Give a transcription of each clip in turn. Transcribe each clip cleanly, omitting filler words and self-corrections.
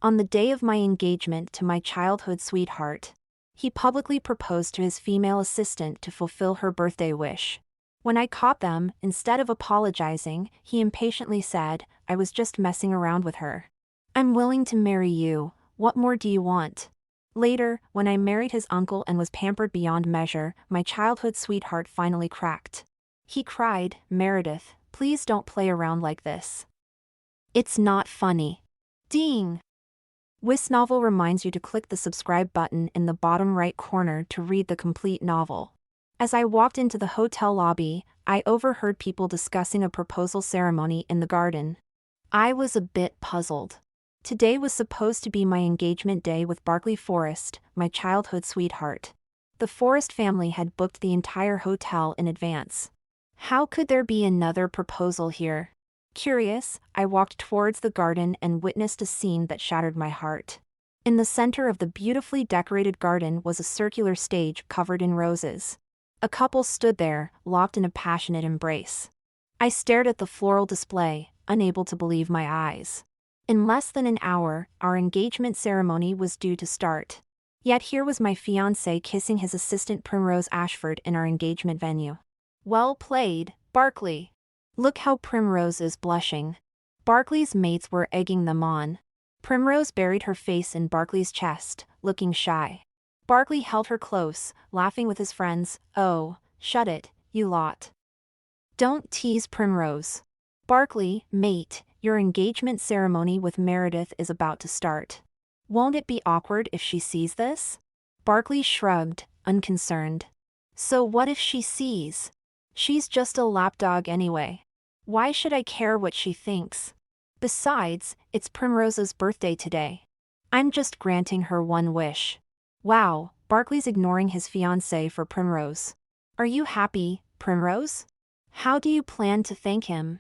On the day of my engagement to my childhood sweetheart, he publicly proposed to his female assistant to fulfill her birthday wish. When I caught them, instead of apologizing, he impatiently said, "I was just messing around with her. I'm willing to marry you, what more do you want?" Later, when I married his uncle and was pampered beyond measure, my childhood sweetheart finally cracked. He cried, "Meredith, please don't play around like this. It's not funny." Ding! This novel reminds you to click the subscribe button in the bottom right corner to read the complete novel. As I walked into the hotel lobby, I overheard people discussing a proposal ceremony in the garden. I was a bit puzzled. Today was supposed to be my engagement day with Barkley Forrest, my childhood sweetheart. The Forrest family had booked the entire hotel in advance. How could there be another proposal here? Curious, I walked towards the garden and witnessed a scene that shattered my heart. In the center of the beautifully decorated garden was a circular stage covered in roses. A couple stood there, locked in a passionate embrace. I stared at the floral display, unable to believe my eyes. In less than an hour, our engagement ceremony was due to start. Yet here was my fiancé kissing his assistant Primrose Ashford in our engagement venue. Well played, Barkley. Look how Primrose is blushing. Barkley's mates were egging them on. Primrose buried her face in Barkley's chest, looking shy. Barkley held her close, laughing with his friends. "Oh, shut it, you lot. Don't tease Primrose. Barkley, mate, your engagement ceremony with Meredith is about to start. Won't it be awkward if she sees this?" Barkley shrugged, unconcerned. "So what if she sees? She's just a lapdog anyway. Why should I care what she thinks? Besides, it's Primrose's birthday today. I'm just granting her one wish." Wow, Barkley's ignoring his fiancée for Primrose. Are you happy, Primrose? How do you plan to thank him?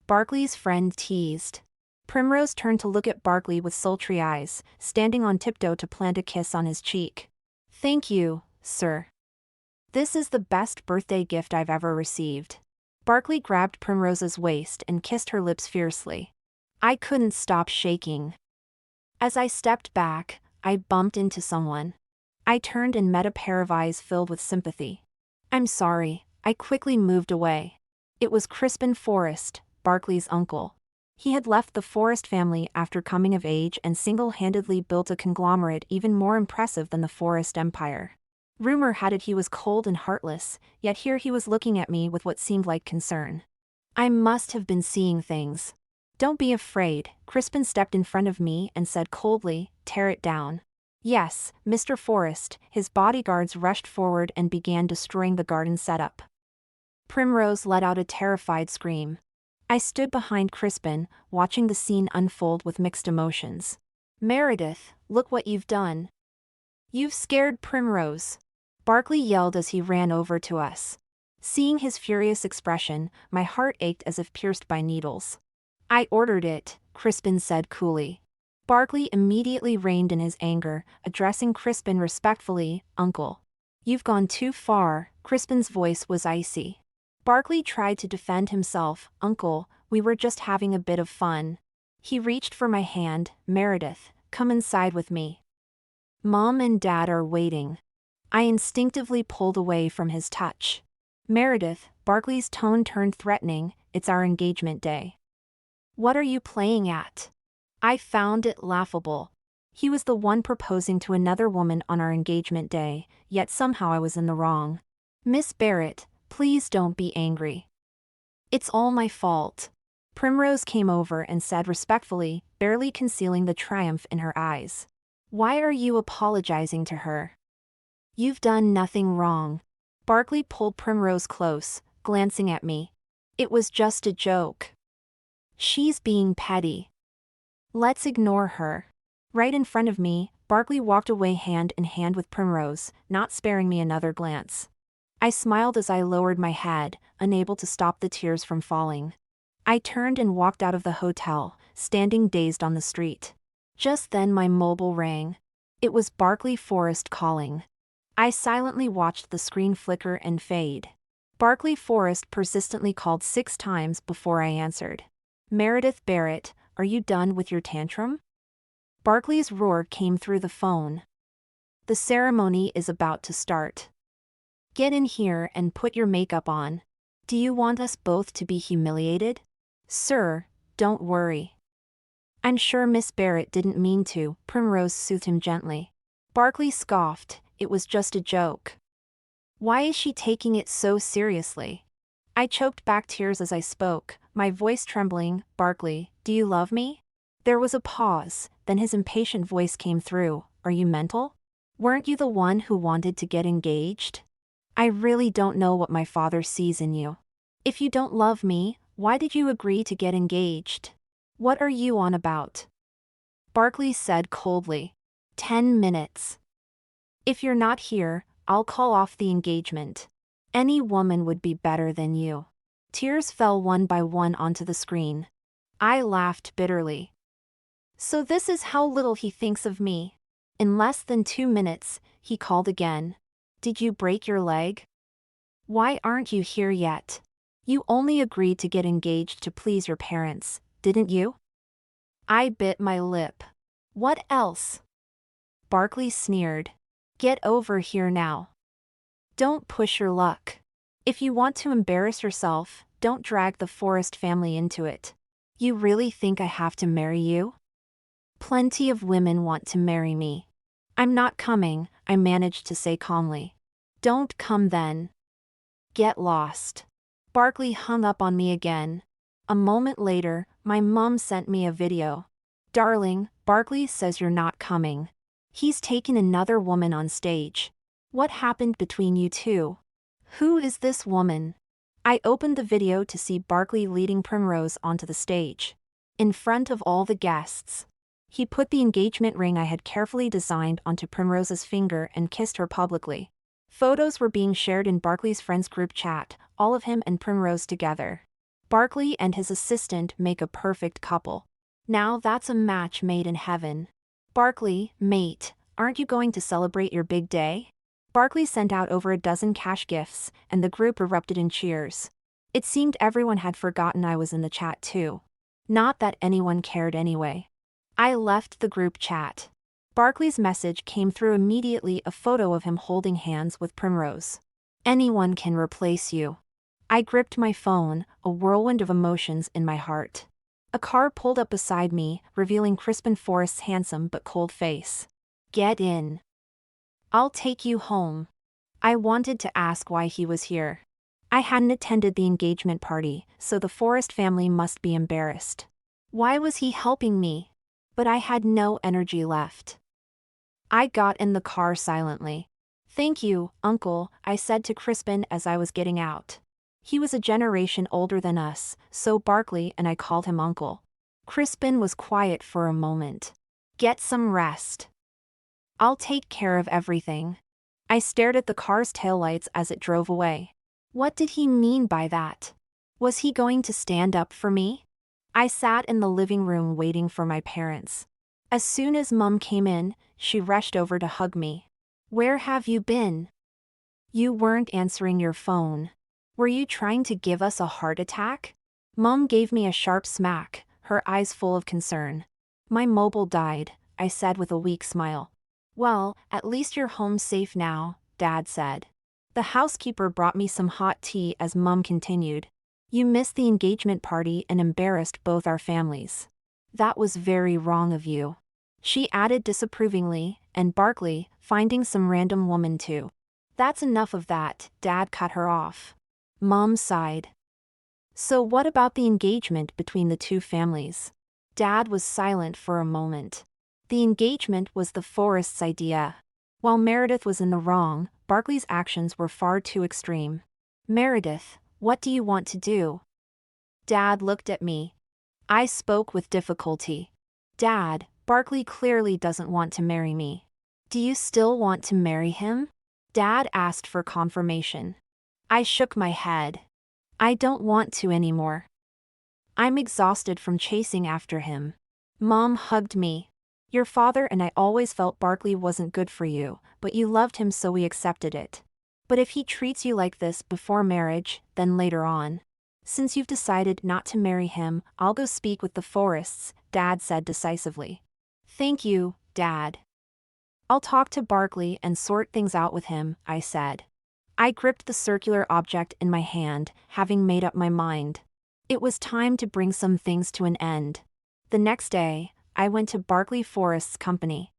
Barkley's friend teased. Primrose turned to look at Barkley with sultry eyes, standing on tiptoe to plant a kiss on his cheek. "Thank you, sir. This is the best birthday gift I've ever received." Barkley grabbed Primrose's waist and kissed her lips fiercely. I couldn't stop shaking. As I stepped back, I bumped into someone. I turned and met a pair of eyes filled with sympathy. "I'm sorry," I quickly moved away. It was Crispin Forrest, Barkley's uncle. He had left the Forrest family after coming of age and single-handedly built a conglomerate even more impressive than the Forrest empire. Rumor had it he was cold and heartless, yet here he was looking at me with what seemed like concern. I must have been seeing things. "Don't be afraid," Crispin stepped in front of me and said coldly, "Tear it down." "Yes, Mr. Forrest." His bodyguards rushed forward and began destroying the garden setup. Primrose let out a terrified scream. I stood behind Crispin, watching the scene unfold with mixed emotions. "Meredith, look what you've done. You've scared Primrose," Barkley yelled as he ran over to us. Seeing his furious expression, my heart ached as if pierced by needles. "I ordered it," Crispin said coolly. Barkley immediately reined in his anger, addressing Crispin respectfully, "Uncle. You've gone too far." Crispin's voice was icy. Barkley tried to defend himself. "Uncle, we were just having a bit of fun." He reached for my hand. "Meredith, come inside with me. Mom and Dad are waiting." I instinctively pulled away from his touch. "Meredith," Barkley's tone turned threatening, "it's our engagement day. What are you playing at?" I found it laughable. He was the one proposing to another woman on our engagement day, yet somehow I was in the wrong. "Miss Barrett, please don't be angry. It's all my fault." Primrose came over and said respectfully, barely concealing the triumph in her eyes. "Why are you apologizing to her? You've done nothing wrong." Barkley pulled Primrose close, glancing at me. "It was just a joke. She's being petty. Let's ignore her." Right in front of me, Barkley walked away hand in hand with Primrose, not sparing me another glance. I smiled as I lowered my head, unable to stop the tears from falling. I turned and walked out of the hotel, standing dazed on the street. Just then my mobile rang. It was Barkley Forrest calling. I silently watched the screen flicker and fade. Barkley Forrest persistently called 6 times before I answered. "Meredith Barrett, are you done with your tantrum? Barkley's roar came through the phone. The ceremony is about to start. Get in here and put your makeup on. Do you want us both to be humiliated? Sir, don't worry. I'm sure Miss Barrett didn't mean to, Primrose soothed him gently. Barkley scoffed, it was just a joke. Why is she taking it so seriously? I choked back tears as I spoke, my voice trembling. Barkley, do you love me? There was a pause, then his impatient voice came through. Are you mental? Weren't you the one who wanted to get engaged? I really don't know what my father sees in you. If you don't love me, why did you agree to get engaged? What are you on about? Barkley said coldly. 10 minutes. If you're not here, I'll call off the engagement. Any woman would be better than you. Tears fell one by one onto the screen. I laughed bitterly. So this is how little he thinks of me. In less than 2 minutes, he called again. Did you break your leg? Why aren't you here yet? You only agreed to get engaged to please your parents, didn't you? I bit my lip. What else? Barkley sneered. Get over here now. Don't push your luck. If you want to embarrass yourself, don't drag the Forrest family into it. You really think I have to marry you? Plenty of women want to marry me. I'm not coming, I managed to say calmly. Don't come then. Get lost. Barkley hung up on me again. A moment later, my mom sent me a video. Darling, Barkley says you're not coming. He's taken another woman on stage. What happened between you two? Who is this woman? I opened the video to see Barkley leading Primrose onto the stage. In front of all the guests. He put the engagement ring I had carefully designed onto Primrose's finger and kissed her publicly. Photos were being shared in Barkley's friends group chat, all of him and Primrose together. Barkley and his assistant make a perfect couple. Now that's a match made in heaven. Barkley, mate, aren't you going to celebrate your big day? Barkley sent out over a dozen cash gifts, and the group erupted in cheers. It seemed everyone had forgotten I was in the chat too. Not that anyone cared anyway. I left the group chat. Barkley's message came through immediately, a photo of him holding hands with Primrose. Anyone can replace you. I gripped my phone, a whirlwind of emotions in my heart. A car pulled up beside me, revealing Crispin Forrest's handsome but cold face. Get in. I'll take you home. I wanted to ask why he was here. I hadn't attended the engagement party, so the Forrest family must be embarrassed. Why was he helping me? But I had no energy left. I got in the car silently. Thank you, Uncle, I said to Crispin as I was getting out. He was a generation older than us, so Barkley and I called him Uncle. Crispin was quiet for a moment. Get some rest. I'll take care of everything. I stared at the car's taillights as it drove away. What did he mean by that? Was he going to stand up for me? I sat in the living room waiting for my parents. As soon as Mum came in, she rushed over to hug me. Where have you been? You weren't answering your phone. Were you trying to give us a heart attack? Mum gave me a sharp smack, her eyes full of concern. My mobile died, I said with a weak smile. Well, at least you're home safe now, Dad said. The housekeeper brought me some hot tea as Mum continued. You missed the engagement party and embarrassed both our families. That was very wrong of you. She added disapprovingly, and Barkley, finding some random woman too. That's enough of that, Dad cut her off. Mom sighed. So what about the engagement between the two families? Dad was silent for a moment. The engagement was the Forrests' idea. While Meredith was in the wrong, Barkley's actions were far too extreme. Meredith, what do you want to do? Dad looked at me. I spoke with difficulty. Dad, Barkley clearly doesn't want to marry me. Do you still want to marry him? Dad asked for confirmation. I shook my head. I don't want to anymore. I'm exhausted from chasing after him. Mom hugged me. Your father and I always felt Barkley wasn't good for you, but you loved him so we accepted it. But if he treats you like this before marriage, then later on. Since you've decided not to marry him, I'll go speak with the Forrests, Dad said decisively. Thank you, Dad. I'll talk to Barkley and sort things out with him, I said. I gripped the circular object in my hand, having made up my mind. It was time to bring some things to an end. The next day, I went to Barkley Forest's company.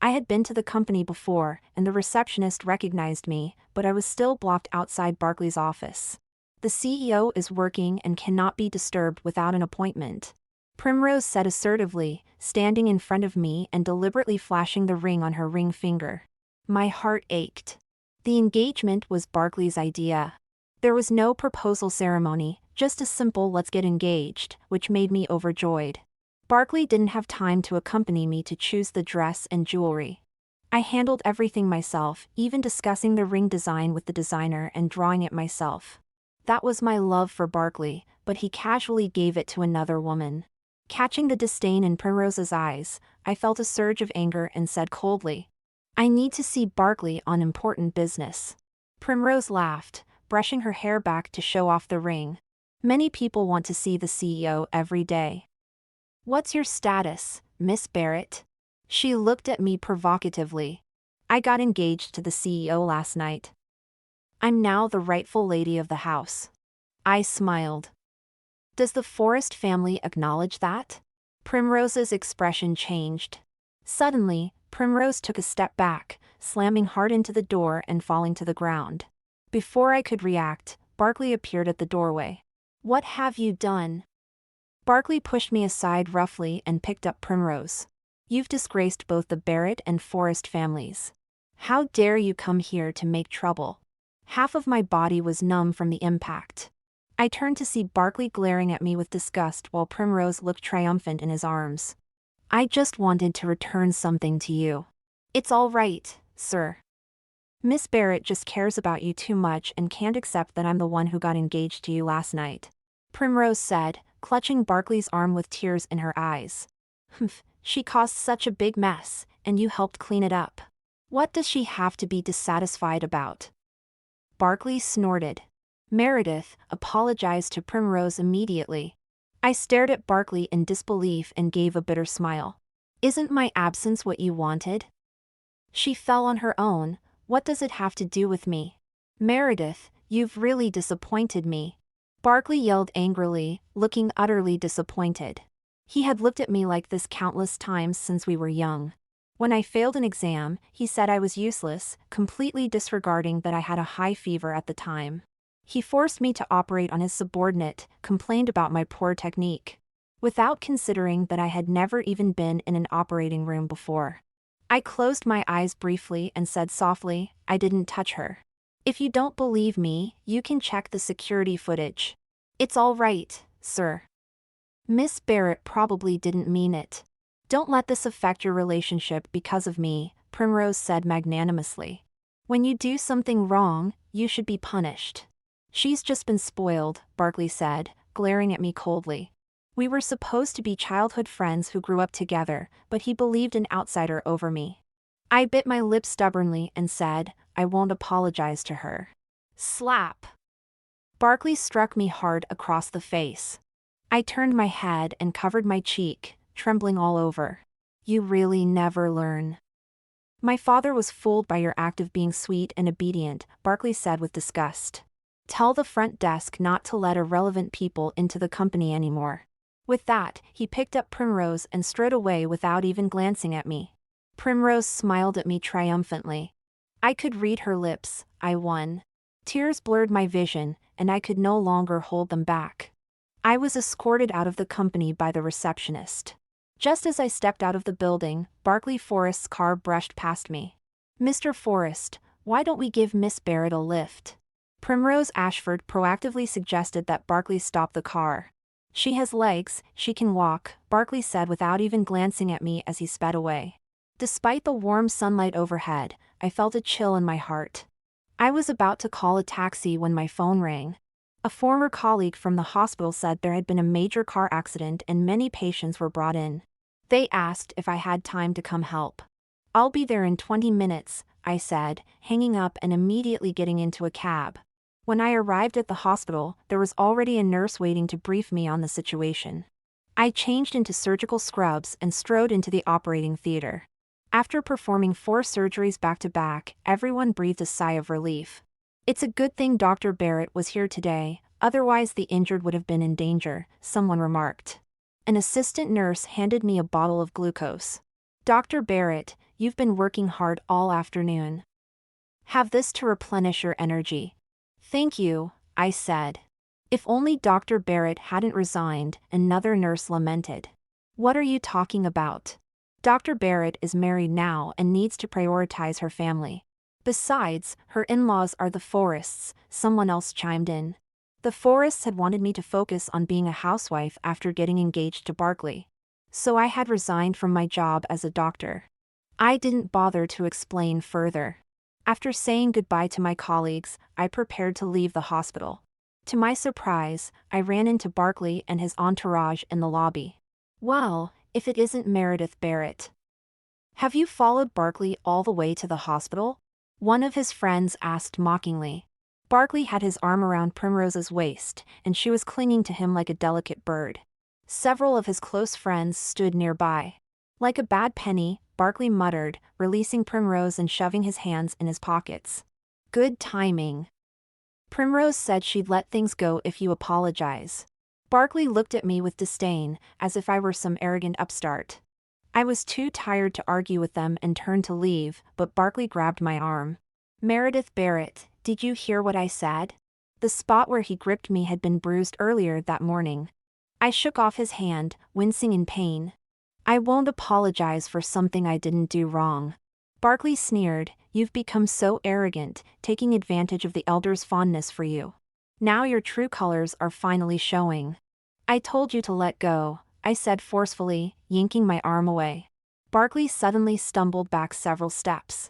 I had been to the company before, and the receptionist recognized me, but I was still blocked outside Barkley's office. The CEO is working and cannot be disturbed without an appointment, Primrose said assertively, standing in front of me and deliberately flashing the ring on her ring finger. My heart ached. The engagement was Barkley's idea. There was no proposal ceremony, just a simple "let's get engaged," which made me overjoyed. Barkley didn't have time to accompany me to choose the dress and jewelry. I handled everything myself, even discussing the ring design with the designer and drawing it myself. That was my love for Barkley, but he casually gave it to another woman. Catching the disdain in Primrose's eyes, I felt a surge of anger and said coldly, "I need to see Barkley on important business." Primrose laughed, brushing her hair back to show off the ring. Many people want to see the CEO every day. "What's your status, Miss Barrett?" She looked at me provocatively. "I got engaged to the CEO last night. I'm now the rightful lady of the house." I smiled. "Does the Forest family acknowledge that?" Primrose's expression changed. Suddenly, Primrose took a step back, slamming hard into the door and falling to the ground. Before I could react, Barkley appeared at the doorway. "What have you done?" Barkley pushed me aside roughly and picked up Primrose. "You've disgraced both the Barrett and Forest families. How dare you come here to make trouble?" Half of my body was numb from the impact. I turned to see Barkley glaring at me with disgust while Primrose looked triumphant in his arms. "I just wanted to return something to you." "It's all right, sir. Miss Barrett just cares about you too much and can't accept that I'm the one who got engaged to you last night," Primrose said, clutching Barkley's arm with tears in her eyes. "Humph, she caused such a big mess, and you helped clean it up. What does she have to be dissatisfied about?" Barkley snorted. Meredith apologized to Primrose immediately. I stared at Barkley in disbelief and gave a bitter smile. "Isn't my absence what you wanted?" She fell on her own. "What does it have to do with me?" "Meredith, you've really disappointed me," Barkley yelled angrily, looking utterly disappointed. He had looked at me like this countless times since we were young. When I failed an exam, he said I was useless, completely disregarding that I had a high fever at the time. He forced me to operate on his subordinate, complained about my poor technique, without considering that I had never even been in an operating room before. I closed my eyes briefly and said softly, "I didn't touch her. If you don't believe me, you can check the security footage." "It's all right, sir. Miss Barrett probably didn't mean it. Don't let this affect your relationship because of me," Primrose said magnanimously. "When you do something wrong, you should be punished." "She's just been spoiled," Barkley said, glaring at me coldly. "We were supposed to be childhood friends who grew up together, but he believed an outsider over me." I bit my lip stubbornly and said, "I won't apologize to her." Slap! Barkley struck me hard across the face. I turned my head and covered my cheek, trembling all over. "You really never learn." "My father was fooled by your act of being sweet and obedient," Barkley said with disgust. "Tell the front desk not to let irrelevant people into the company anymore." With that, he picked up Primrose and strode away without even glancing at me. Primrose smiled at me triumphantly. I could read her lips. I won. Tears blurred my vision, and I could no longer hold them back. I was escorted out of the company by the receptionist. Just as I stepped out of the building, Barkley Forest's car brushed past me. "Mr. Forest, why don't we give Miss Barrett a lift?" Primrose Ashford proactively suggested that Barkley stop the car. "She has legs, she can walk," Barkley said without even glancing at me as he sped away. Despite the warm sunlight overhead, I felt a chill in my heart. I was about to call a taxi when my phone rang. A former colleague from the hospital said there had been a major car accident and many patients were brought in. They asked if I had time to come help. "I'll be there in 20 minutes, I said, hanging up and immediately getting into a cab. When I arrived at the hospital, there was already a nurse waiting to brief me on the situation. I changed into surgical scrubs and strode into the operating theater. After performing 4 surgeries back to back, everyone breathed a sigh of relief. It's a good thing Dr. Barrett was here today, otherwise the injured would have been in danger, someone remarked. An assistant nurse handed me a bottle of glucose. Dr. Barrett, you've been working hard all afternoon. Have this to replenish your energy. Thank you, I said. If only Dr. Barrett hadn't resigned, another nurse lamented. What are you talking about? Dr. Barrett is married now and needs to prioritize her family. Besides, her in-laws are the Forests, someone else chimed in. The Forests had wanted me to focus on being a housewife after getting engaged to Barkley. So I had resigned from my job as a doctor. I didn't bother to explain further. After saying goodbye to my colleagues, I prepared to leave the hospital. To my surprise, I ran into Barkley and his entourage in the lobby. Well, if it isn't Meredith Barrett. Have you followed Barkley all the way to the hospital? One of his friends asked mockingly. Barkley had his arm around Primrose's waist, and she was clinging to him like a delicate bird. Several of his close friends stood nearby. Like a bad penny, Barkley muttered, releasing Primrose and shoving his hands in his pockets. Good timing. Primrose said she'd let things go if you apologize. Barkley looked at me with disdain, as if I were some arrogant upstart. I was too tired to argue with them and turned to leave, but Barkley grabbed my arm. Meredith Barrett, did you hear what I said? The spot where he gripped me had been bruised earlier that morning. I shook off his hand, wincing in pain. I won't apologize for something I didn't do wrong. Barkley sneered, you've become so arrogant, taking advantage of the elders' fondness for you. Now your true colors are finally showing. I told you to let go, I said forcefully, yanking my arm away. Barkley suddenly stumbled back several steps.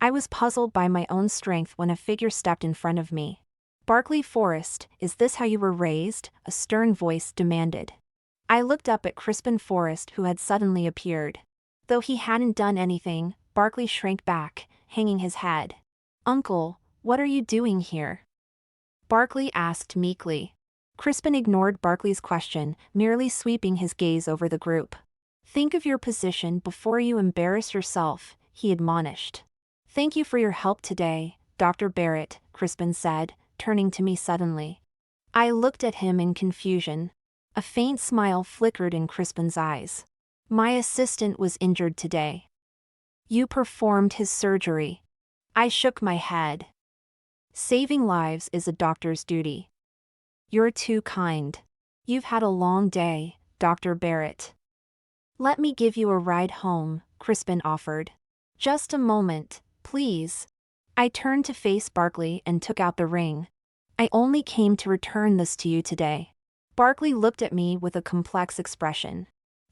I was puzzled by my own strength when a figure stepped in front of me. Barkley Forrest, is this how you were raised? A stern voice demanded. I looked up at Crispin Forrest, who had suddenly appeared. Though he hadn't done anything, Barkley shrank back, hanging his head. Uncle, what are you doing here? Barkley asked meekly. Crispin ignored Barkley's question, merely sweeping his gaze over the group. Think of your position before you embarrass yourself, he admonished. Thank you for your help today, Dr. Barrett, Crispin said, turning to me suddenly. I looked at him in confusion. A faint smile flickered in Crispin's eyes. My assistant was injured today. You performed his surgery. I shook my head. Saving lives is a doctor's duty. You're too kind. You've had a long day, Dr. Barrett. Let me give you a ride home, Crispin offered. Just a moment, please. I turned to face Barkley and took out the ring. I only came to return this to you today. Barkley looked at me with a complex expression.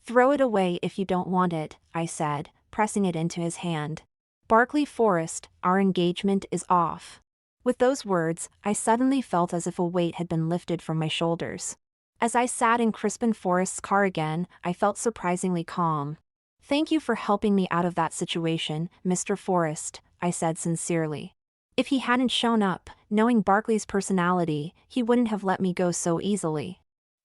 Throw it away if you don't want it, I said, pressing it into his hand. Barkley Forrest, our engagement is off. With those words, I suddenly felt as if a weight had been lifted from my shoulders. As I sat in Crispin Forrest's car again, I felt surprisingly calm. Thank you for helping me out of that situation, Mr. Forrest, I said sincerely. If he hadn't shown up, knowing Barkley's personality, he wouldn't have let me go so easily.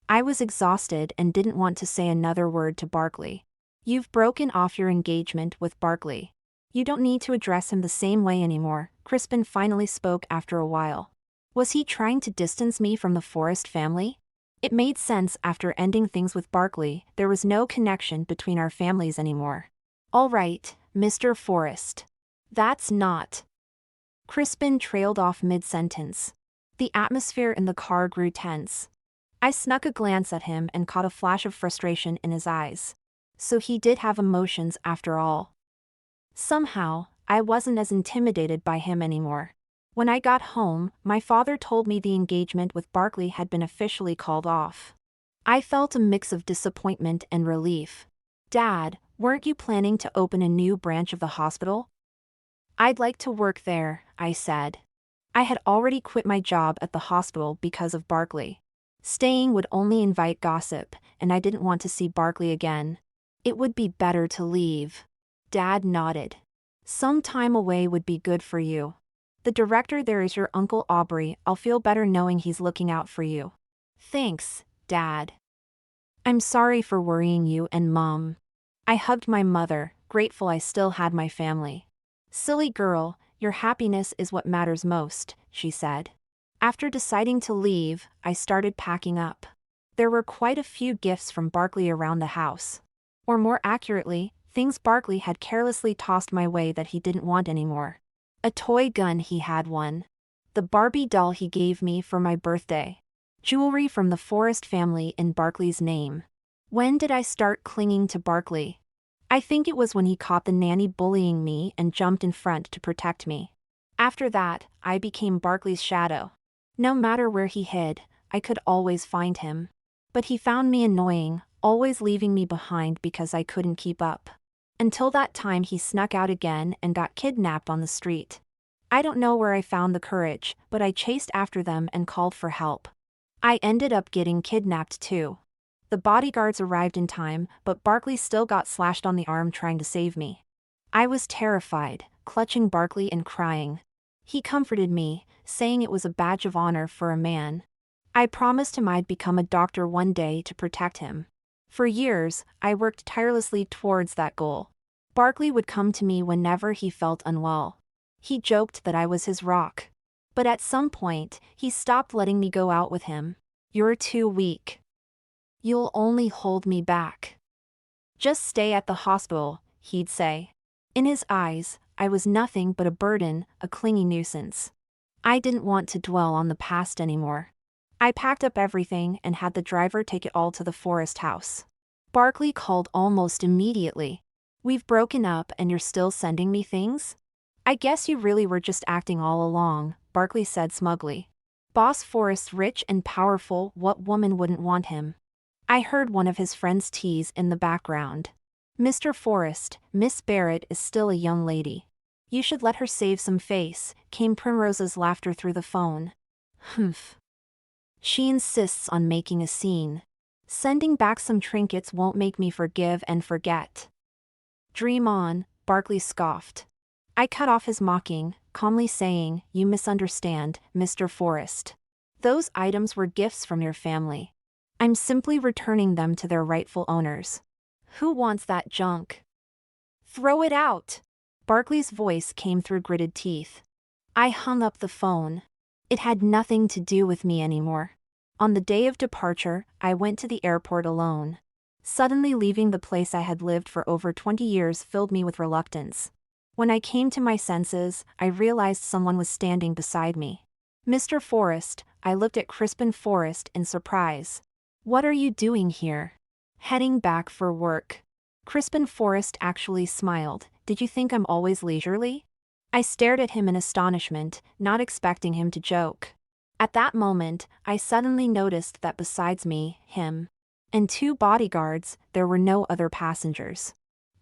I was exhausted and didn't want to say another word to Barkley. You've broken off your engagement with Barkley. You don't need to address him the same way anymore, Crispin finally spoke after a while. Was he trying to distance me from the Forrest family? It made sense after ending things with Barkley, there was no connection between our families anymore. All right, Mr. Forrest. That's not. Crispin trailed off mid-sentence. The atmosphere in the car grew tense. I snuck a glance at him and caught a flash of frustration in his eyes. So he did have emotions after all. Somehow, I wasn't as intimidated by him anymore. When I got home, my father told me the engagement with Barkley had been officially called off. I felt a mix of disappointment and relief. Dad, weren't you planning to open a new branch of the hospital? I'd like to work there, I said. I had already quit my job at the hospital because of Barkley. Staying would only invite gossip, and I didn't want to see Barkley again. It would be better to leave. Dad nodded. Some time away would be good for you. The director there is your Uncle Aubrey. I'll feel better knowing he's looking out for you. Thanks, Dad. I'm sorry for worrying you and Mom. I hugged my mother, grateful I still had my family. Silly girl, your happiness is what matters most, she said. After deciding to leave, I started packing up. There were quite a few gifts from Barkley around the house. Or more accurately, things Barkley had carelessly tossed my way that he didn't want anymore. A toy gun, he had one. The Barbie doll he gave me for my birthday. Jewelry from the Forrest family in Barkley's name. When did I start clinging to Barkley? I think it was when he caught the nanny bullying me and jumped in front to protect me. After that, I became Barkley's shadow. No matter where he hid, I could always find him. But he found me annoying, always leaving me behind because I couldn't keep up. Until that time he snuck out again and got kidnapped on the street. I don't know where I found the courage, but I chased after them and called for help. I ended up getting kidnapped too. The bodyguards arrived in time, but Barkley still got slashed on the arm trying to save me. I was terrified, clutching Barkley and crying. He comforted me, saying it was a badge of honor for a man. I promised him I'd become a doctor one day to protect him. For years, I worked tirelessly towards that goal. Barkley would come to me whenever he felt unwell. He joked that I was his rock. But at some point, he stopped letting me go out with him. You're too weak. You'll only hold me back. Just stay at the hospital, he'd say. In his eyes, I was nothing but a burden, a clingy nuisance. I didn't want to dwell on the past anymore. I packed up everything and had the driver take it all to the Forrest house. Barkley called almost immediately. We've broken up and you're still sending me things? I guess you really were just acting all along, Barkley said smugly. Boss Forrest's rich and powerful, what woman wouldn't want him? I heard one of his friends tease in the background. Mr. Forrest, Miss Barrett is still a young lady. You should let her save some face, came Primrose's laughter through the phone. Humph. She insists on making a scene. Sending back some trinkets won't make me forgive and forget. Dream on, Barkley scoffed. I cut off his mocking, calmly saying, you misunderstand, Mr. Forrest. Those items were gifts from your family. I'm simply returning them to their rightful owners. Who wants that junk? Throw it out! Barkley's voice came through gritted teeth. I hung up the phone. It had nothing to do with me anymore. On the day of departure, I went to the airport alone. Suddenly leaving the place I had lived for over 20 years filled me with reluctance. When I came to my senses, I realized someone was standing beside me. Mr. Forrest, I looked at Crispin Forrest in surprise. What are you doing here? Heading back for work. Crispin Forrest actually smiled. Did you think I'm always leisurely? I stared at him in astonishment, not expecting him to joke. At that moment, I suddenly noticed that besides me, him, and two bodyguards, there were no other passengers.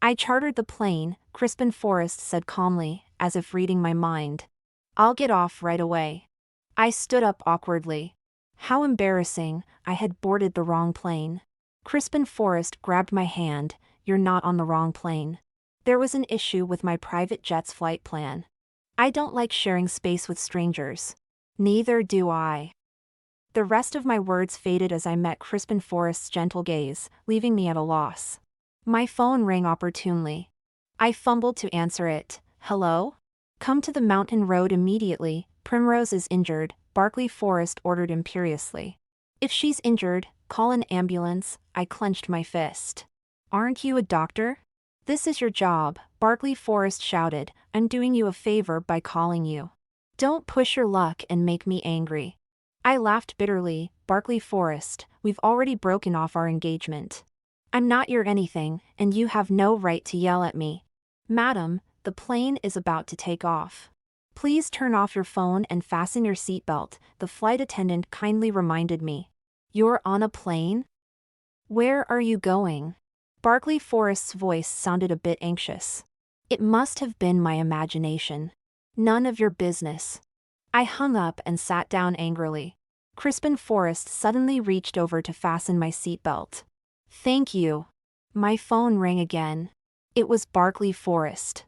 I chartered the plane, Crispin Forrest said calmly, as if reading my mind. I'll get off right away. I stood up awkwardly. How embarrassing, I had boarded the wrong plane. Crispin Forrest grabbed my hand. You're not on the wrong plane. There was an issue with my private jet's flight plan. I don't like sharing space with strangers. Neither do I. The rest of my words faded as I met Crispin Forrest's gentle gaze, leaving me at a loss. My phone rang opportunely. I fumbled to answer it. Hello? Come to the mountain road immediately. Primrose is injured, Barkley Forrest ordered imperiously. If she's injured, call an ambulance. I clenched my fist. Aren't you a doctor? This is your job, Barkley Forrest shouted. I'm doing you a favor by calling you. Don't push your luck and make me angry. I laughed bitterly. Barkley Forrest, we've already broken off our engagement. I'm not your anything, and you have no right to yell at me. Madam, the plane is about to take off. Please turn off your phone and fasten your seatbelt, the flight attendant kindly reminded me. You're on a plane? Where are you going? Barkley Forrest's voice sounded a bit anxious. It must have been my imagination. None of your business. I hung up and sat down angrily. Crispin Forrest suddenly reached over to fasten my seatbelt. Thank you. My phone rang again. It was Barkley Forrest.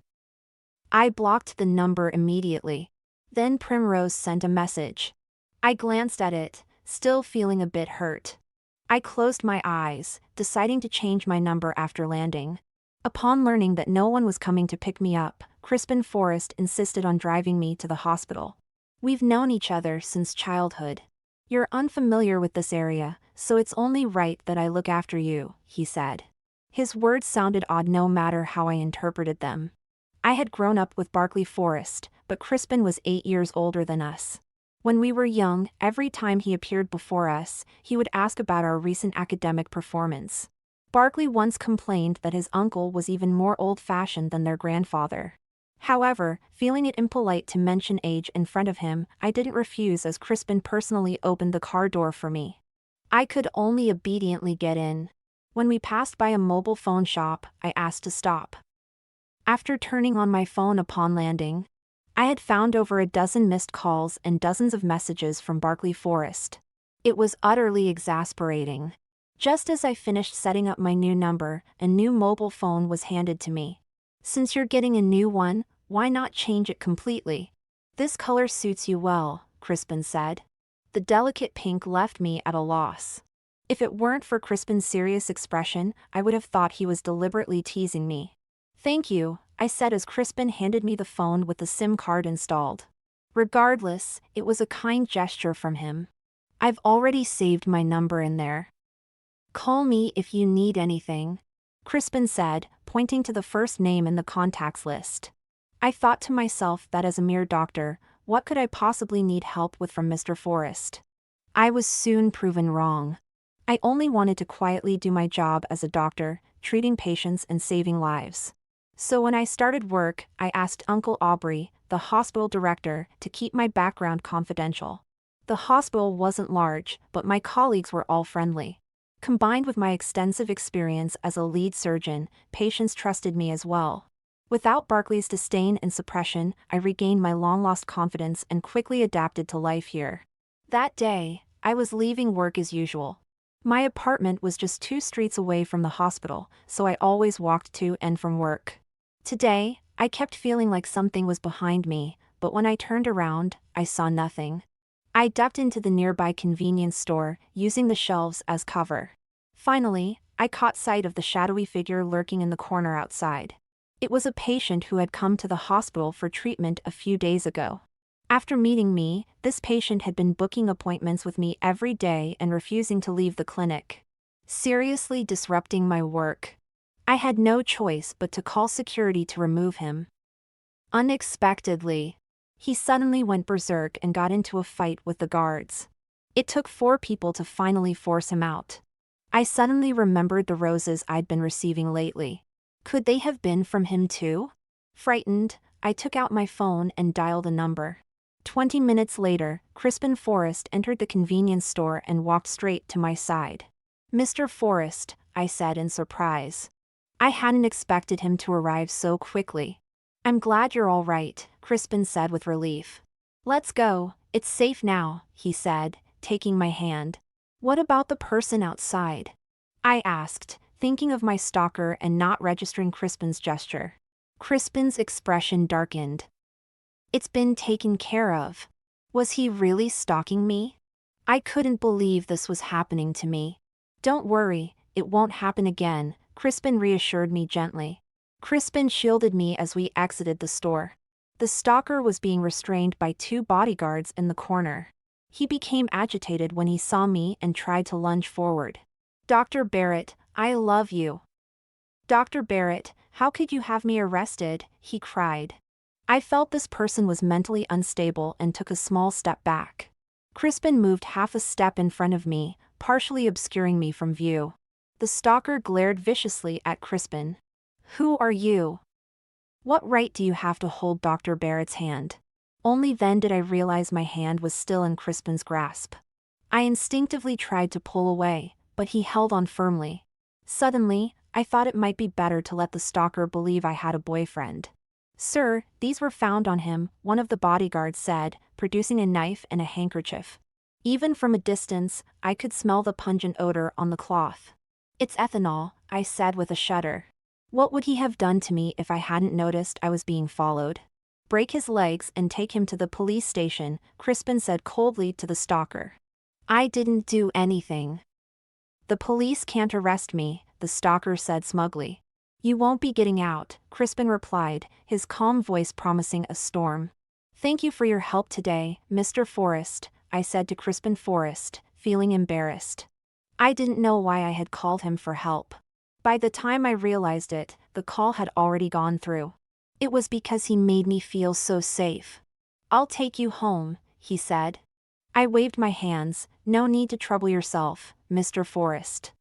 I blocked the number immediately. Then Primrose sent a message. I glanced at it, still feeling a bit hurt. I closed my eyes, deciding to change my number after landing. Upon learning that no one was coming to pick me up, Crispin Forrest insisted on driving me to the hospital. We've known each other since childhood. You're unfamiliar with this area, so it's only right that I look after you, he said. His words sounded odd no matter how I interpreted them. I had grown up with Barkley Forrest, but Crispin was 8 years older than us. When we were young, every time he appeared before us, he would ask about our recent academic performance. Barkley once complained that his uncle was even more old-fashioned than their grandfather. However, feeling it impolite to mention age in front of him, I didn't refuse as Crispin personally opened the car door for me. I could only obediently get in. When we passed by a mobile phone shop, I asked to stop. After turning on my phone upon landing, I had found over a dozen missed calls and dozens of messages from Barkley Forrest. It was utterly exasperating. Just as I finished setting up my new number, a new mobile phone was handed to me. Since you're getting a new one, why not change it completely? This color suits you well, Crispin said. The delicate pink left me at a loss. If it weren't for Crispin's serious expression, I would have thought he was deliberately teasing me. Thank you, I said as Crispin handed me the phone with the SIM card installed. Regardless, it was a kind gesture from him. I've already saved my number in there. Call me if you need anything, Crispin said, pointing to the first name in the contacts list. I thought to myself that as a mere doctor, what could I possibly need help with from Mr. Forrest? I was soon proven wrong. I only wanted to quietly do my job as a doctor, treating patients and saving lives. So when I started work, I asked Uncle Aubrey, the hospital director, to keep my background confidential. The hospital wasn't large, but my colleagues were all friendly. Combined with my extensive experience as a lead surgeon, patients trusted me as well. Without Barkley's disdain and suppression, I regained my long-lost confidence and quickly adapted to life here. That day, I was leaving work as usual. My apartment was just 2 streets away from the hospital, so I always walked to and from work. Today, I kept feeling like something was behind me, but when I turned around, I saw nothing. I ducked into the nearby convenience store, using the shelves as cover. Finally, I caught sight of the shadowy figure lurking in the corner outside. It was a patient who had come to the hospital for treatment a few days ago. After meeting me, this patient had been booking appointments with me every day and refusing to leave the clinic, seriously disrupting my work. I had no choice but to call security to remove him. Unexpectedly, he suddenly went berserk and got into a fight with the guards. It took 4 people to finally force him out. I suddenly remembered the roses I'd been receiving lately. Could they have been from him too? Frightened, I took out my phone and dialed a number. 20 minutes later, Crispin Forrest entered the convenience store and walked straight to my side. Mr. Forrest, I said in surprise. I hadn't expected him to arrive so quickly. I'm glad you're all right, Crispin said with relief. Let's go, it's safe now, he said, taking my hand. What about the person outside? I asked, thinking of my stalker and not registering Crispin's gesture. Crispin's expression darkened. It's been taken care of. Was he really stalking me? I couldn't believe this was happening to me. Don't worry, it won't happen again, Crispin reassured me gently. Crispin shielded me as we exited the store. The stalker was being restrained by 2 bodyguards in the corner. He became agitated when he saw me and tried to lunge forward. Dr. Barrett, I love you. Dr. Barrett, how could you have me arrested? He cried. I felt this person was mentally unstable and took a small step back. Crispin moved half a step in front of me, partially obscuring me from view. The stalker glared viciously at Crispin. Who are you? What right do you have to hold Dr. Barrett's hand? Only then did I realize my hand was still in Crispin's grasp. I instinctively tried to pull away, but he held on firmly. Suddenly, I thought it might be better to let the stalker believe I had a boyfriend. Sir, these were found on him, one of the bodyguards said, producing a knife and a handkerchief. Even from a distance, I could smell the pungent odor on the cloth. It's ethanol, I said with a shudder. What would he have done to me if I hadn't noticed I was being followed? Break his legs and take him to the police station, Crispin said coldly to the stalker. I didn't do anything. The police can't arrest me, the stalker said smugly. You won't be getting out, Crispin replied, his calm voice promising a storm. Thank you for your help today, Mr. Forrest, I said to Crispin Forrest, feeling embarrassed. I didn't know why I had called him for help. By the time I realized it, the call had already gone through. It was because he made me feel so safe. I'll take you home, he said. I waved my hands. No need to trouble yourself, Mr. Forrest.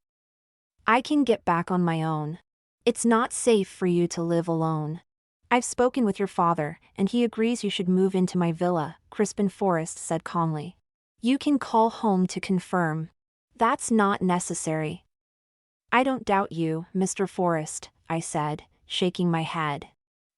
I can get back on my own. It's not safe for you to live alone. I've spoken with your father, and he agrees you should move into my villa, Crispin Forrest said calmly. You can call home to confirm. That's not necessary. I don't doubt you, Mr. Forrest, I said, shaking my head.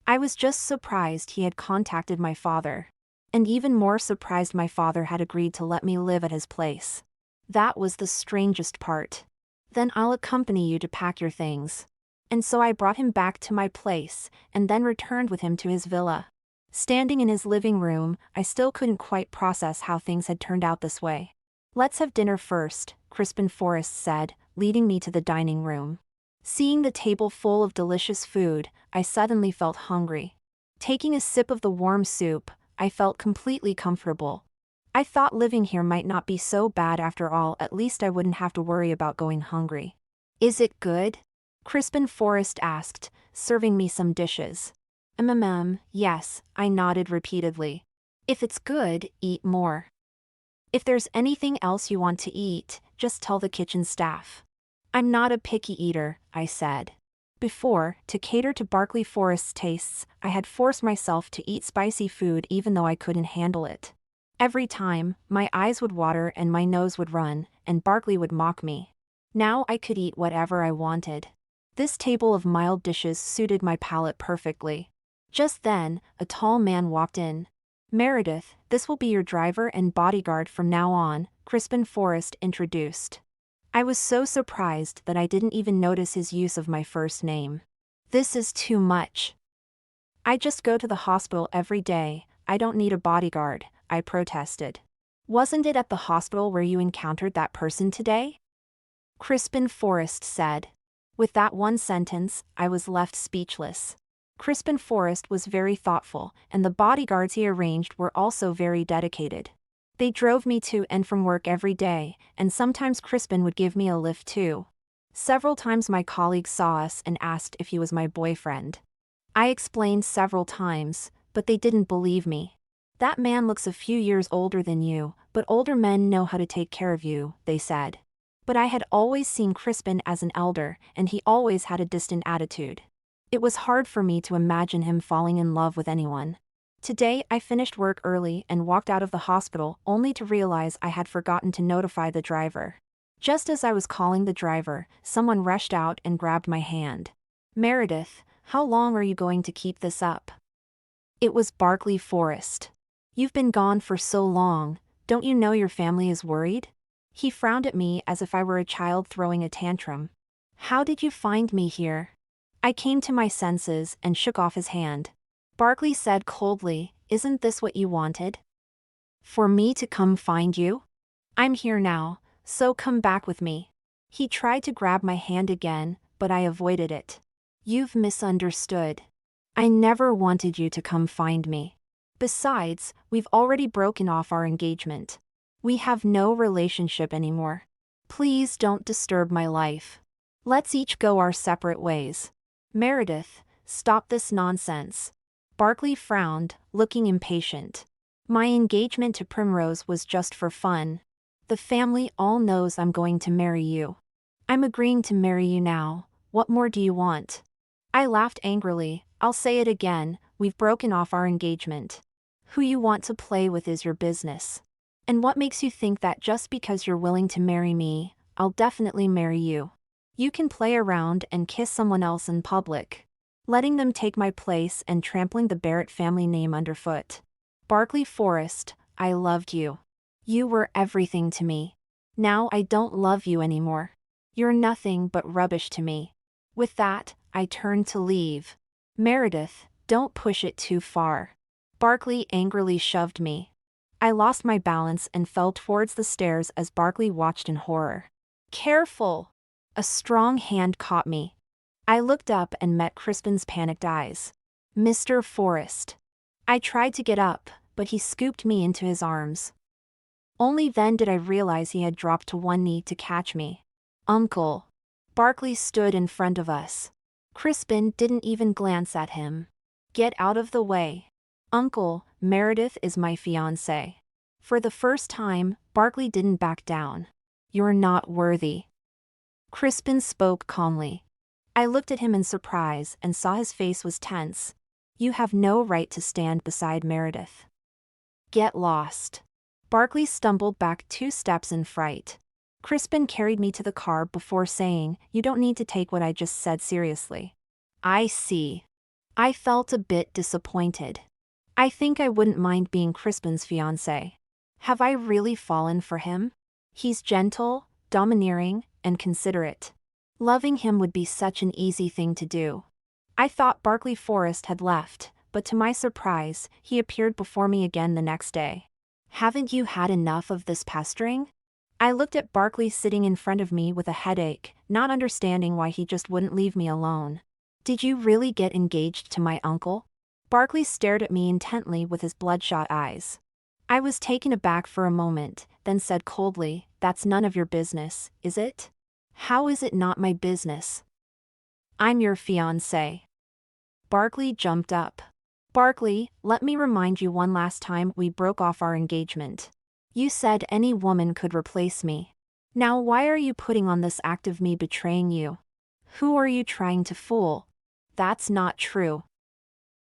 I was just surprised he had contacted my father. And even more surprised my father had agreed to let me live at his place. That was the strangest part. Then I'll accompany you to pack your things. And so I brought him back to my place, and then returned with him to his villa. Standing in his living room, I still couldn't quite process how things had turned out this way. Let's have dinner first, Crispin Forrest said, leading me to the dining room. Seeing the table full of delicious food, I suddenly felt hungry. Taking a sip of the warm soup, I felt completely comfortable. I thought living here might not be so bad after all, at least I wouldn't have to worry about going hungry. Is it good? Crispin Forrest asked, serving me some dishes. Yes, I nodded repeatedly. If it's good, eat more. If there's anything else you want to eat, just tell the kitchen staff. I'm not a picky eater, I said. Before, to cater to Barkley Forrest's tastes, I had forced myself to eat spicy food even though I couldn't handle it. Every time, my eyes would water and my nose would run, and Barkley would mock me. Now I could eat whatever I wanted. This table of mild dishes suited my palate perfectly. Just then, a tall man walked in. Meredith, this will be your driver and bodyguard from now on, Crispin Forrest introduced. I was so surprised that I didn't even notice his use of my first name. This is too much. I just go to the hospital every day, I don't need a bodyguard, I protested. Wasn't it at the hospital where you encountered that person today? Crispin Forrest said. With that one sentence, I was left speechless. Crispin Forrest was very thoughtful, and the bodyguards he arranged were also very dedicated. They drove me to and from work every day, and sometimes Crispin would give me a lift too. Several times my colleagues saw us and asked if he was my boyfriend. I explained several times, but they didn't believe me. That man looks a few years older than you, but older men know how to take care of you, they said. But I had always seen Crispin as an elder, and he always had a distant attitude. It was hard for me to imagine him falling in love with anyone. Today I finished work early and walked out of the hospital only to realize I had forgotten to notify the driver. Just as I was calling the driver, someone rushed out and grabbed my hand. Meredith, how long are you going to keep this up? It was Barkley Forrest. You've been gone for so long, don't you know your family is worried? He frowned at me as if I were a child throwing a tantrum. How did you find me here? I came to my senses and shook off his hand. Barkley said coldly, isn't this what you wanted? For me to come find you? I'm here now, so come back with me. He tried to grab my hand again, but I avoided it. You've misunderstood. I never wanted you to come find me. Besides, we've already broken off our engagement. We have no relationship anymore. Please don't disturb my life. Let's each go our separate ways. Meredith, stop this nonsense. Barkley frowned, looking impatient. My engagement to Primrose was just for fun. The family all knows I'm going to marry you. I'm agreeing to marry you now, what more do you want? I laughed angrily. I'll say it again, we've broken off our engagement. Who you want to play with is your business. And what makes you think that just because you're willing to marry me, I'll definitely marry you? You can play around and kiss someone else in public, letting them take my place and trampling the Barrett family name underfoot. Barkley Forrest, I loved you. You were everything to me. Now I don't love you anymore. You're nothing but rubbish to me. With that, I turned to leave. Meredith, don't push it too far. Barkley angrily shoved me. I lost my balance and fell towards the stairs as Barkley watched in horror. Careful! A strong hand caught me. I looked up and met Crispin's panicked eyes. Mr. Forrest. I tried to get up, but he scooped me into his arms. Only then did I realize he had dropped to one knee to catch me. Uncle. Barkley stood in front of us. Crispin didn't even glance at him. Get out of the way. Uncle, Meredith is my fiancée. For the first time, Barkley didn't back down. You're not worthy. Crispin spoke calmly. I looked at him in surprise and saw his face was tense. You have no right to stand beside Meredith. Get lost. Barkley stumbled back 2 steps in fright. Crispin carried me to the car before saying, you don't need to take what I just said seriously. I see. I felt a bit disappointed. I think I wouldn't mind being Crispin's fiancée. Have I really fallen for him? He's gentle, domineering, and considerate. Loving him would be such an easy thing to do. I thought Barkley Forrest had left, but to my surprise, he appeared before me again the next day. Haven't you had enough of this pestering? I looked at Barkley sitting in front of me with a headache, not understanding why he just wouldn't leave me alone. Did you really get engaged to my uncle? Barkley stared at me intently with his bloodshot eyes. I was taken aback for a moment, then said coldly, that's none of your business, is it? How is it not my business? I'm your fiancé. Barkley jumped up. Barkley, let me remind you one last time we broke off our engagement. You said any woman could replace me. Now why are you putting on this act of me betraying you? Who are you trying to fool? That's not true.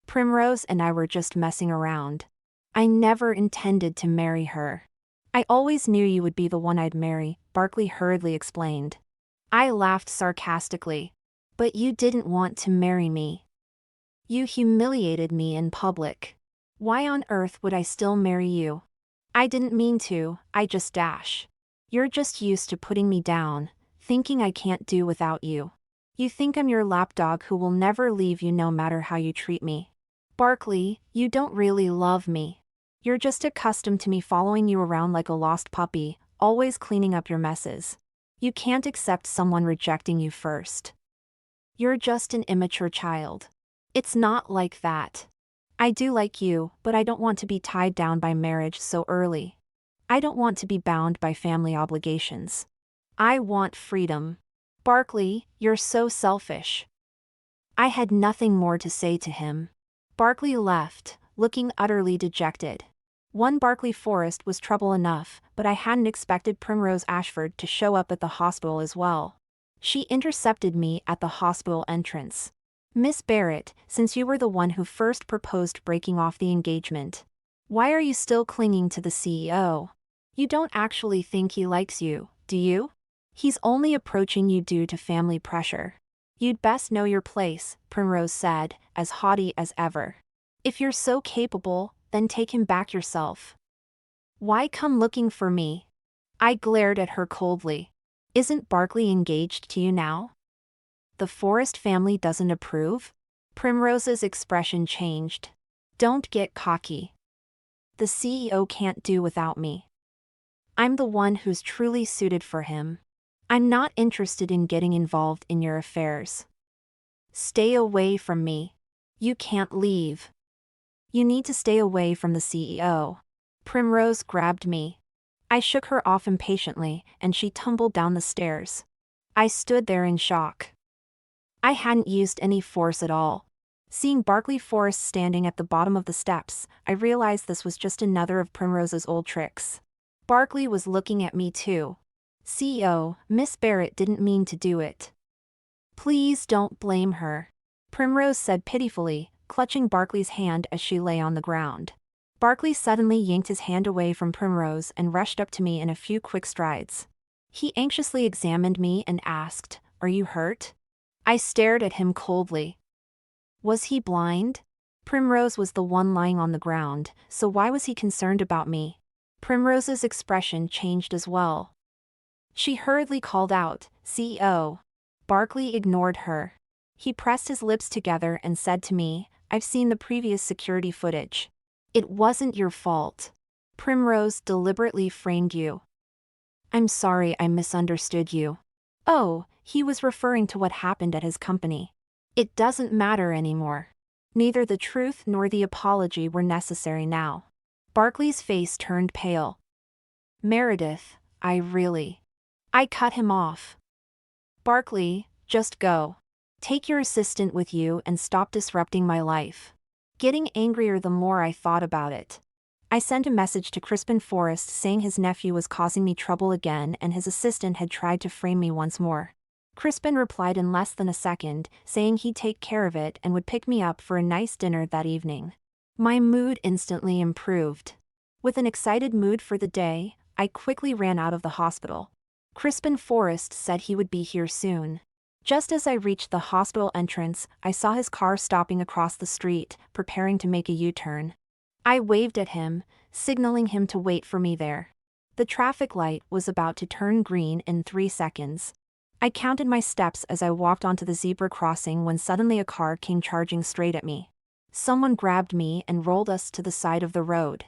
Primrose and I were just messing around. I never intended to marry her. I always knew you would be the one I'd marry, Barkley hurriedly explained. I laughed sarcastically. But you didn't want to marry me. You humiliated me in public. Why on earth would I still marry you? I didn't mean to, I just dash. You're just used to putting me down, thinking I can't do without you. You think I'm your lapdog who will never leave you no matter how you treat me. Barkley, you don't really love me. You're just accustomed to me following you around like a lost puppy, always cleaning up your messes. You can't accept someone rejecting you first. You're just an immature child. It's not like that. I do like you, but I don't want to be tied down by marriage so early. I don't want to be bound by family obligations. I want freedom. Barkley, you're so selfish. I had nothing more to say to him. Barkley left, looking utterly dejected. One Barkley Forrest was trouble enough, but I hadn't expected Primrose Ashford to show up at the hospital as well. She intercepted me at the hospital entrance. Miss Barrett, since you were the one who first proposed breaking off the engagement, why are you still clinging to the CEO? You don't actually think he likes you, do you? He's only approaching you due to family pressure. You'd best know your place, Primrose said, as haughty as ever. If you're so capable, then take him back yourself. Why come looking for me? I glared at her coldly. Isn't Barkley engaged to you now? The Forrest family doesn't approve? Primrose's expression changed. Don't get cocky. The CEO can't do without me. I'm the one who's truly suited for him. I'm not interested in getting involved in your affairs. Stay away from me. You can't leave. You need to stay away from the CEO. Primrose grabbed me. I shook her off impatiently, and she tumbled down the stairs. I stood there in shock. I hadn't used any force at all. Seeing Barkley Forrest standing at the bottom of the steps, I realized this was just another of Primrose's old tricks. Barkley was looking at me too. CEO, Miss Barrett didn't mean to do it. Please don't blame her. Primrose said pitifully, clutching Barkley's hand as she lay on the ground. Barkley suddenly yanked his hand away from Primrose and rushed up to me in a few quick strides. He anxiously examined me and asked, "Are you hurt?" I stared at him coldly. Was he blind? Primrose was the one lying on the ground, so why was he concerned about me? Primrose's expression changed as well. She hurriedly called out, "CEO." Barkley ignored her. He pressed his lips together and said to me, "I've seen the previous security footage. It wasn't your fault. Primrose deliberately framed you." I'm sorry I misunderstood you. Oh, he was referring to what happened at his company. It doesn't matter anymore. Neither the truth nor the apology were necessary now. Barkley's face turned pale. Meredith, I cut him off. Barkley, just go. Take your assistant with you and stop disrupting my life. Getting angrier the more I thought about it. I sent a message to Crispin Forrest saying his nephew was causing me trouble again and his assistant had tried to frame me once more. Crispin replied in less than a second, saying he'd take care of it and would pick me up for a nice dinner that evening. My mood instantly improved. With an excited mood for the day, I quickly ran out of the hospital. Crispin Forrest said he would be here soon. Just as I reached the hospital entrance, I saw his car stopping across the street, preparing to make a U-turn. I waved at him, signaling him to wait for me there. The traffic light was about to turn green in 3 seconds. I counted my steps as I walked onto the zebra crossing when suddenly a car came charging straight at me. Someone grabbed me and rolled us to the side of the road.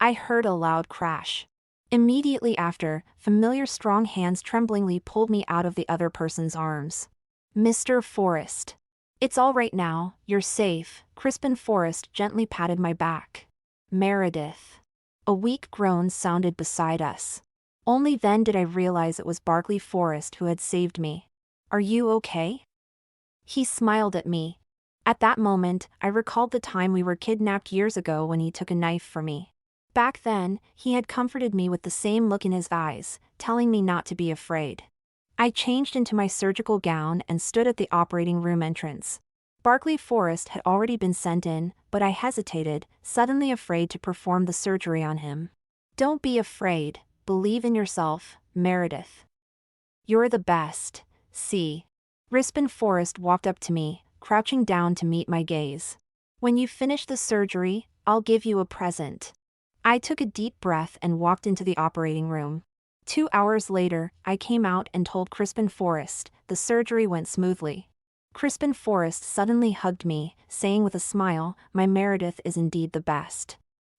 I heard a loud crash. Immediately after, familiar strong hands tremblingly pulled me out of the other person's arms. Mr. Forrest. It's all right now, you're safe, Crispin Forrest gently patted my back. Meredith. A weak groan sounded beside us. Only then did I realize it was Barkley Forrest who had saved me. Are you okay? He smiled at me. At that moment, I recalled the time we were kidnapped years ago when he took a knife for me. Back then, he had comforted me with the same look in his eyes, telling me not to be afraid. I changed into my surgical gown and stood at the operating room entrance. Barkley Forrest had already been sent in, but I hesitated, suddenly afraid to perform the surgery on him. Don't be afraid, believe in yourself, Meredith. You're the best, see. Crispin Forrest walked up to me, crouching down to meet my gaze. When you finish the surgery, I'll give you a present. I took a deep breath and walked into the operating room. 2 hours later, I came out and told Crispin Forrest the surgery went smoothly. Crispin Forrest suddenly hugged me, saying with a smile, my Meredith is indeed the best.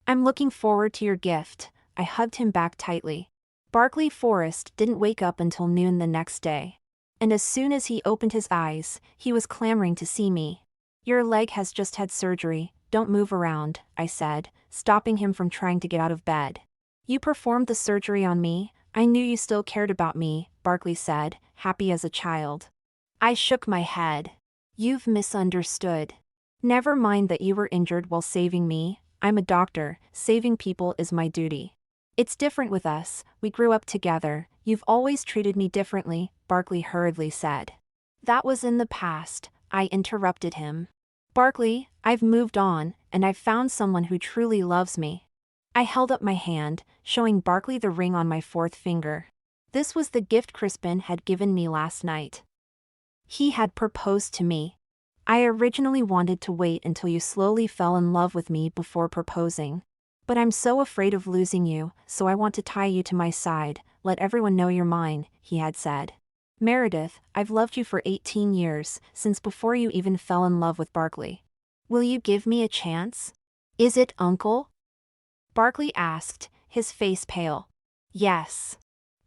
I'm looking forward to your gift. I hugged him back tightly. Barkley Forrest didn't wake up until noon the next day. And as soon as he opened his eyes, he was clamoring to see me. Your leg has just had surgery, don't move around, I said, stopping him from trying to get out of bed. You performed the surgery on me, I knew you still cared about me, Barkley said, happy as a child. I shook my head. You've misunderstood. Never mind that you were injured while saving me, I'm a doctor, saving people is my duty. It's different with us, we grew up together, you've always treated me differently, Barkley hurriedly said. That was in the past, I interrupted him. Barkley, I've moved on, and I've found someone who truly loves me. I held up my hand, showing Barkley the ring on my 4th finger. This was the gift Crispin had given me last night. He had proposed to me. I originally wanted to wait until you slowly fell in love with me before proposing. But I'm so afraid of losing you, so I want to tie you to my side, let everyone know you're mine, he had said. Meredith, I've loved you for 18 years, since before you even fell in love with Barkley. Will you give me a chance? Is it Uncle? Barkley asked, his face pale. Yes.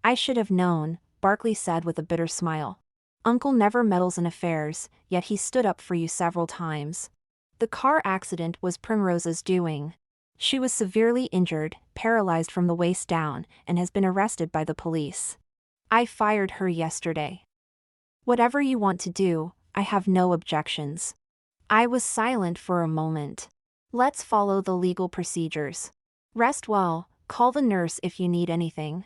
I should have known, Barkley said with a bitter smile. Uncle never meddles in affairs, yet he stood up for you several times. The car accident was Primrose's doing. She was severely injured, paralyzed from the waist down, and has been arrested by the police. I fired her yesterday. Whatever you want to do, I have no objections. I was silent for a moment. Let's follow the legal procedures. Rest well, call the nurse if you need anything.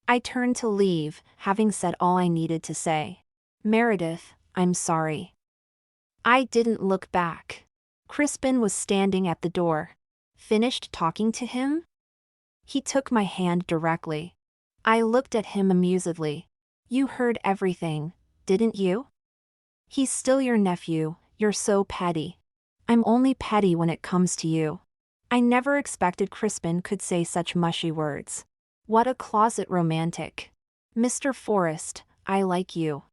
I turned to leave, having said all I needed to say. Meredith, I'm sorry. I didn't look back. Crispin was standing at the door. Finished talking to him? He took my hand directly. I looked at him amusedly. You heard everything, didn't you? He's still your nephew, you're so petty. I'm only petty when it comes to you. I never expected Crispin could say such mushy words. What a closet romantic. Mr. Forrest, I like you.